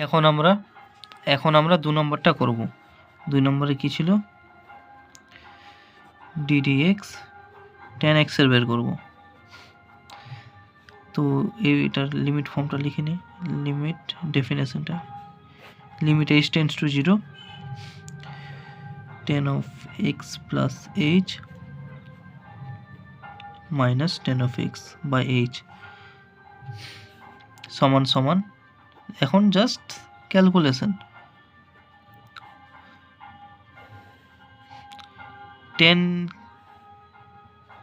এখন আমরা 2 নম্বরটা করব। 2 নম্বরে কি ছিল, ddx tan x এর বের করব। তো এইটার লিমিট ফর্মটা লিখে নিই, লিমিট ডেফিনেশনটা, limit h tends to 0 tan of x plus h minus tan of x by h সমান সমান, এখন জাস্ট ক্যালকুলেশন,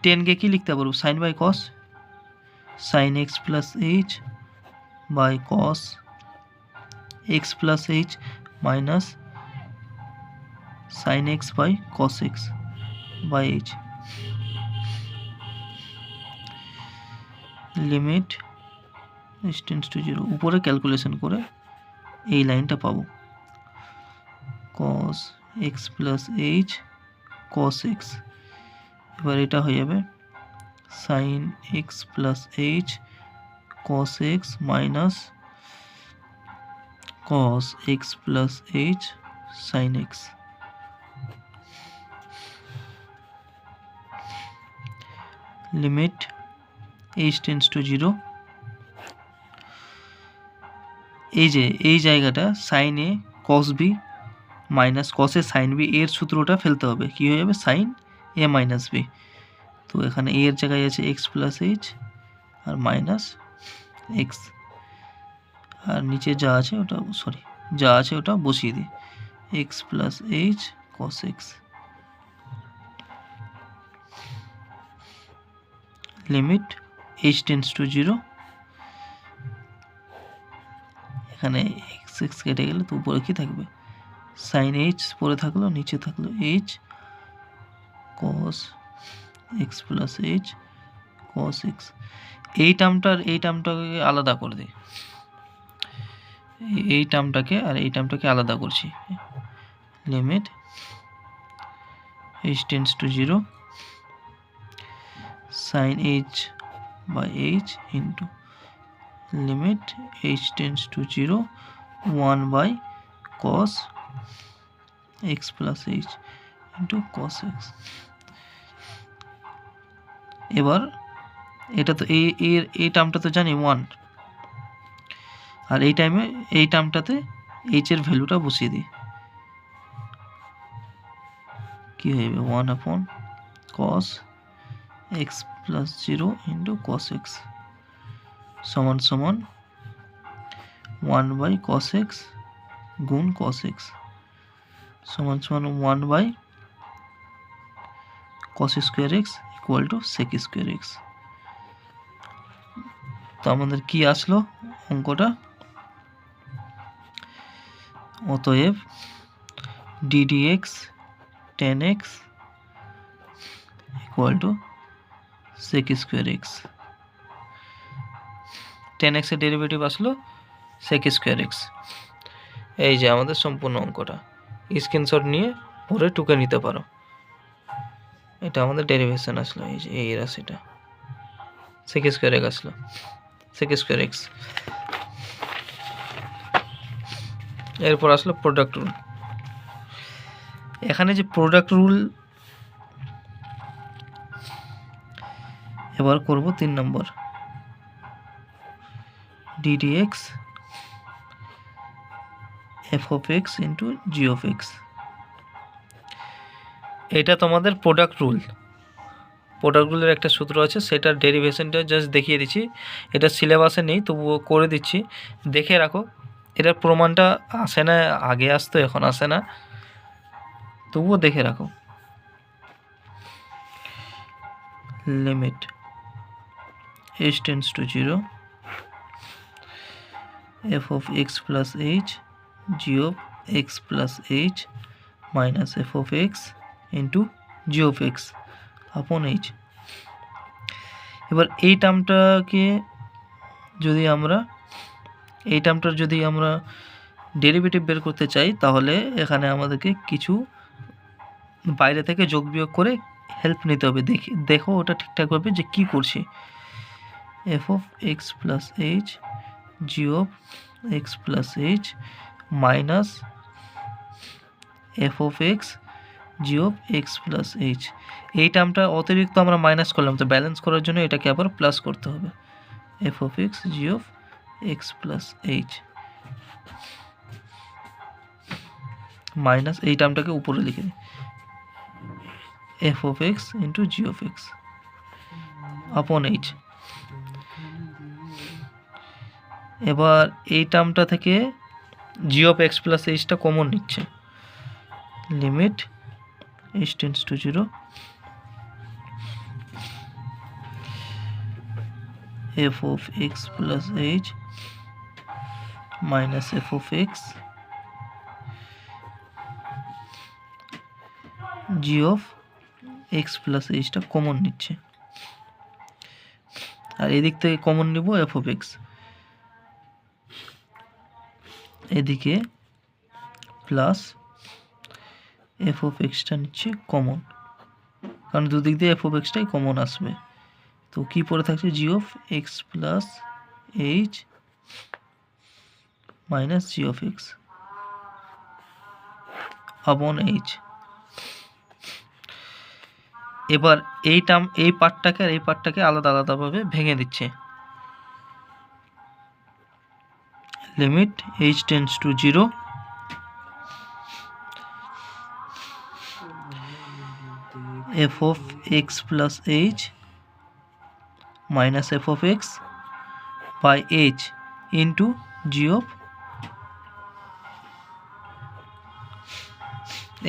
টেনকে কি লিখতে পারবো, sine by cos, sine x plus h by cos x plus h minus sine x by cos x by h, limit h tends to 0, উপরে calculation করে এই লাইনটা পাবো, cos x plus h cos x, এবার এটা হয়ে যাবে sin x plus h cos x minus cos x plus h sin x, limit h tends to 0, এই জায়গাটা sine A cos B minus কসে sign B এর সূত্রটা ফেলতে হবে, কি হয়ে যাবে সাইন এ মাইনাস বি। তো এখানে এ এর জায়গায় আছে x plus H R minus x, আর নিচে যা আছে ওটা বসিয়ে দিই, x plus H cos x, limit h tends to 0, এখানে এক্স এক্স কেটে গেলে তো উপরে কি থাকবে, সাইন এইচ পরে থাকলো, নিচে থাকলো এইচ কস x plus H cos x, এই টার্মটাকে আলাদা করে দিই, এই টার্মটাকে আর এই টার্মটাকে আলাদা করছি, limit h tends to 0 sine h by h into limit h tends to 0 1 by cos x plus h into cos x। এবার এটা তো এই টার্মটা তো জানি 1, আর এই টার্মটাতে h এর ভ্যালুটা বসিয়ে দিই, কি হয়ে যাবে 1 upon cos x plus 0 into cos x সমান সমান 1 বাই cos x গুণ cos x সমান সমান 1 by cos square x equal to sec square x। তো আমাদের কি আসলো অঙ্কটা, অতএব ddx tan x equal to sec square x, tan x এর ডেরিভেটিভ আসলো sec স্কোয়ার x। এই যে আমাদের সম্পূর্ণ অঙ্কটা, স্ক্রিনশট নিয়ে পরে টুকে নিতে পারো, এটা আমাদের ডেরিভেশন আসলো, এই যে এই রাশিটা sec স্কোয়ার x আসলো, sec স্কোয়ার x। এরপর আসলো প্রোডাক্ট রুল, এখানে যে প্রোডাক্ট রুল এবার করব 3 নম্বর, ddx f of x into g of x, এটা তোমাদের প্রোডাক্ট রুলের একটা সূত্র আছে, সেটার ডেরিভেশনটা জাস্ট দেখিয়ে দিচ্ছি, এটা সিলেবাসে নেই তবুও করে দিচ্ছি, দেখে রাখো, এটার প্রমাণটা আসে না, আগে আসতো এখন আসে না, তবুও দেখে রাখো, limit h tends to 0 f of x plus h g of x plus h minus f of x into g of x upon h। এবার এই টার্মটার যদি আমরা ডেরিভেটিভ বের করতে চাই, তাহলে এখানে আমাদেরকে কিছু বাইরে থেকে যোগ বিয়োগ করে হেল্প নিতে হবে, দেখো ওটা ঠিকঠাকভাবে যে কি করছি, f of x plus h g of x plus h minus f of x g of x plus H. এই টার্মটা অতিরিক্ত আমরা মাইনাস করলাম, তো ব্যালেন্স করার জন্য এটাকে আবার প্লাস করতে হবে। F of x g of x plus h minus এই টার্মটাকে উপরে লিখে দিই, f of x into g of x upon h. এবার এই টার্মটা থেকে জি অফ এক্স প্লাস এইচটা কমন নিচ্ছে, limit h tends to 0 f of x plus h minus f of x g of x plus এইচটা common নিচ্ছে, আর এদিক থেকে কমন নিব এফ অফ এক্স, এদিকে প্লাস এফ অফ এক্সটা নিচ্ছে কমন, কারণ দুদিক দিয়ে এফ অফ এক্সটাই কমন আসবে। তো কি পড়ে থাকছে, g of x plus h minus g of x upon h. এবার এই টার্ম এই পার্টটাকে আর এই পার্টটাকে আলাদা আলাদাভাবে ভেঙে দিচ্ছে, limit h tends to 0 f of x plus h minus f of x by h into g of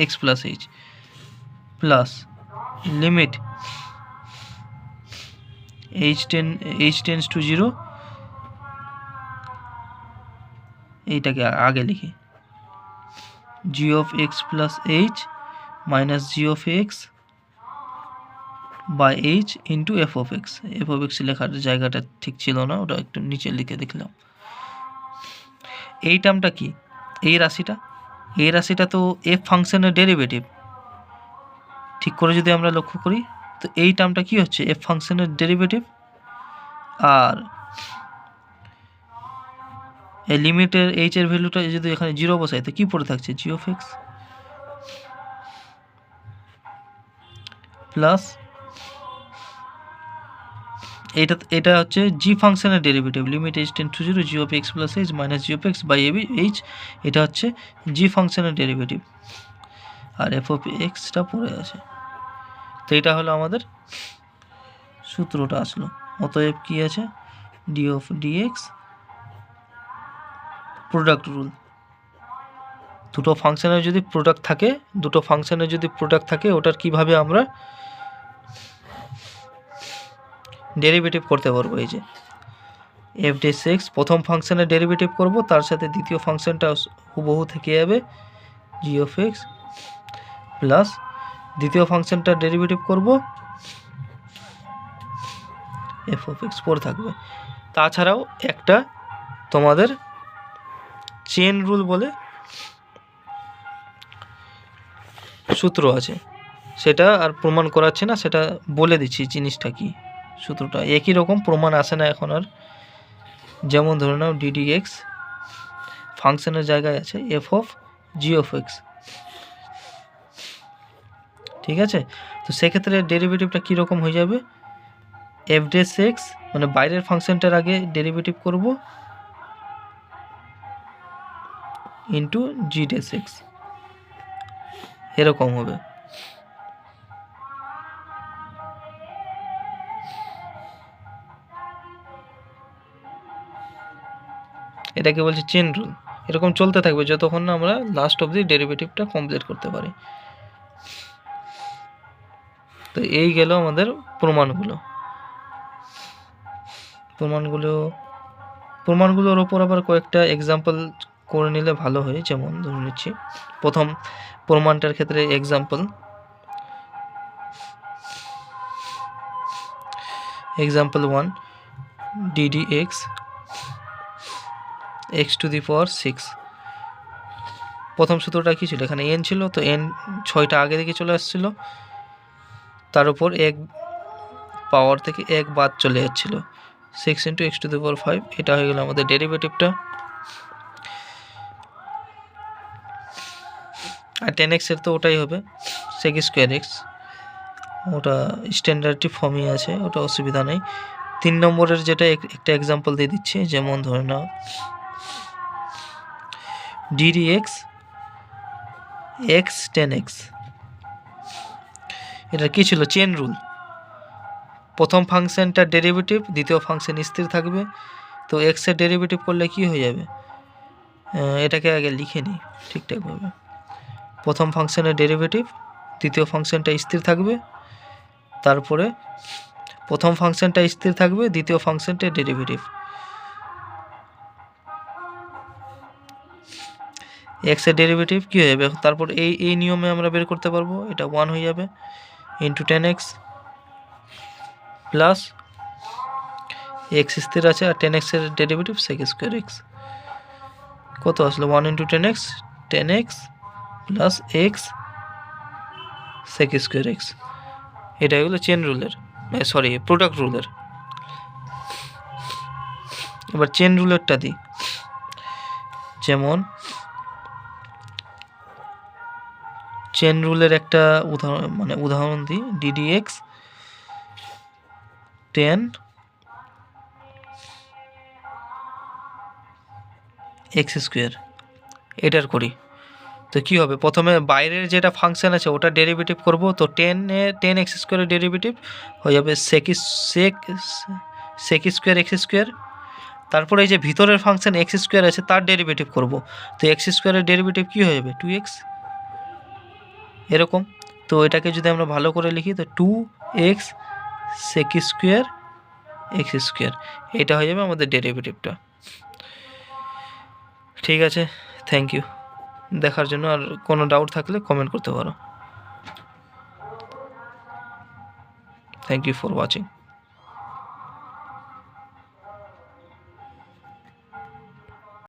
x plus h plus limit h tends to 0, এইটাকে আগে লিখি, g of x plus h minus g of x by h into f of x. F of x লেখার জায়গাটা ঠিক ছিল না, ওটা একটু নিচে লিখে দেখলাম। এই টার্মটা কি, এই রাশিটা তো এফ ফাংশনের ডেরিভেটিভ, ঠিক করে যদি আমরা লক্ষ্য করি তো এই টার্মটা কি হচ্ছে, এফ ফাংশনের ডেরিভেটিভ, আর এই লিমিটের এইচ এর ভ্যালুটা যদি এখানে 0 বসাই তো কি পড়ে থাকছে, জি অফ এক্স প্লাস এটা হচ্ছে জি ফাংশনের derivative, limit h tends to 0 g of x plus h minus g of x by h, এটা হচ্ছে জি ফাংশনের ডেরিভেটিভ, আর এফ অফ এক্সটা পড়ে আছে। তো এটা হলো আমাদের সূত্রটা আসলো। অতএব কি আছে, d of d x product rule, দুটো ফাংশনের যদি প্রোডাক্ট থাকে ওটার কিভাবে আমরা ডেরিভেটিভ করতে পারবো। এই যে এফ ডেস এক্স প্রথম ফাংশনের ডেরিভেটিভ করব, তার সাথে দ্বিতীয় ফাংশনটা হুবহু থেকে যাবে জি অফ এক্স প্লাস দ্বিতীয় ফাংশনটার ডেরিভেটিভ করব এফ অফ এক্স পড়ে থাকবে। তাছাড়াও একটা তোমাদের চেন রুল বলে সূত্র আছে, সেটা আর প্রমাণ করাচ্ছে না, সেটা বলে দিচ্ছি জিনিসটা কি। সূত্রটা একই রকম, প্রমাণ আসে না এখন আর। যেমন ধরে নাও ডিডি এক্স ফাংশনের জায়গায় আছে F of G of x, ঠিক আছে। তো সেক্ষেত্রে ডেরিভেটিভটা কীরকম হয়ে যাবে, এফ ডেস এক্স মানে বাইরের ফাংশনটার আগে ডেরিভেটিভ করব ইন্টু জি ডেস এক্স, এরকম হবে। এটাকে বলছে চেন রুল। এরকম চলতে থাকবে যতক্ষণ না আমরা লাস্ট অবধি ডেরিভেটিভটা কমপ্লিট করতে পারি। তো এই গেল আমাদের প্রমাণগুলোর ওপর আবার কয়েকটা এক্সাম্পল করে নিলে ভালো হয়। যেমন ধরে নিচ্ছি প্রথম প্রমাণটার ক্ষেত্রে example 1 d d x x to the power 6। প্রথম সূত্রটা কী ছিল, এখানে এন ছিল, তো এন 6টা আগে দিকে চলে আসছিল, তার উপর এক পাওয়ার থেকে এক বাদ চলে যাচ্ছিল, 6 × x⁵। এটা হয়ে গেল আমাদের ডেরিভেটিভটা। আর 10x-এর তো ওটাই হবে sec স্কোয়ার এক্স, ওটা স্ট্যান্ডার্ডটি ফর্মই আছে, ওটা অসুবিধা নেই। 3 নম্বরের যেটা একটা এক্সাম্পল দিয়ে দিচ্ছি, যেমন ধরে নাও ddx x 10x, এটা কি ছিল? Chain rule. প্রথম ফাংশনটার ডেরিভেটিভ দ্বিতীয় ফাংশন স্থির থাকবে, তো এক্সের ডেরিভেটিভ করলে কি হয়ে যাবে? এটাকে আগে লিখে নিই ঠিকঠাকভাবে। প্রথম ফাংশনের ডেরিভেটিভ দ্বিতীয় ফাংশনটা স্থির থাকবে, তারপরে প্রথম ফাংশনটা স্থির থাকবে দ্বিতীয় ফাংশনটার ডেরিভেটিভ, এক্সের ডেরিভেটিভ কী হয়ে যাবে? তারপর এই নিয়মে আমরা বের করতে পারবো, এটা 1 হয়ে যাবে ইন্টু 10x প্লাস এক্স স্থির আছে আর 10x-এর ডেরিভেটিভ sec স্কোয়ার এক্স, কত আসলো? 1 into 10x plus x sec square x. এটাই হলো চেন রুলের, সরি প্রোডাক্ট রুলের। এবার চেন রুলেরটা দিই, যেমন চেন রুলের একটা উদাহরণ দিই, ddx 10 x স্কোয়ার, এটার করি তো কি হবে? প্রথমে বাইরের যেটা ফাংশন আছে ওটা ডেরিভেটিভ করব, তো 10x স্কোয়ারের ডেরিভেটিভ হয়ে যাবে sec স্কোয়ার এক্স স্কোয়ার। তারপরে এই যে ভিতরের ফাংশন এক্স স্কোয়ার আছে তার ডেরিভেটিভ করব, তো এক্স স্কোয়ারের ডেরিভেটিভ কী হয়ে যাবে? 2x, এরকম। তো এটাকে যদি আমরা ভালো করে লিখি তো 2x sec square x square, এটা হয়ে যাবে আমাদের ডেরিভেটিভটা। ঠিক আছে, থ্যাংক ইউ দেখার জন্য। আর কোনো ডাউট থাকলে কমেন্ট করতে পারো। Thank you for watching.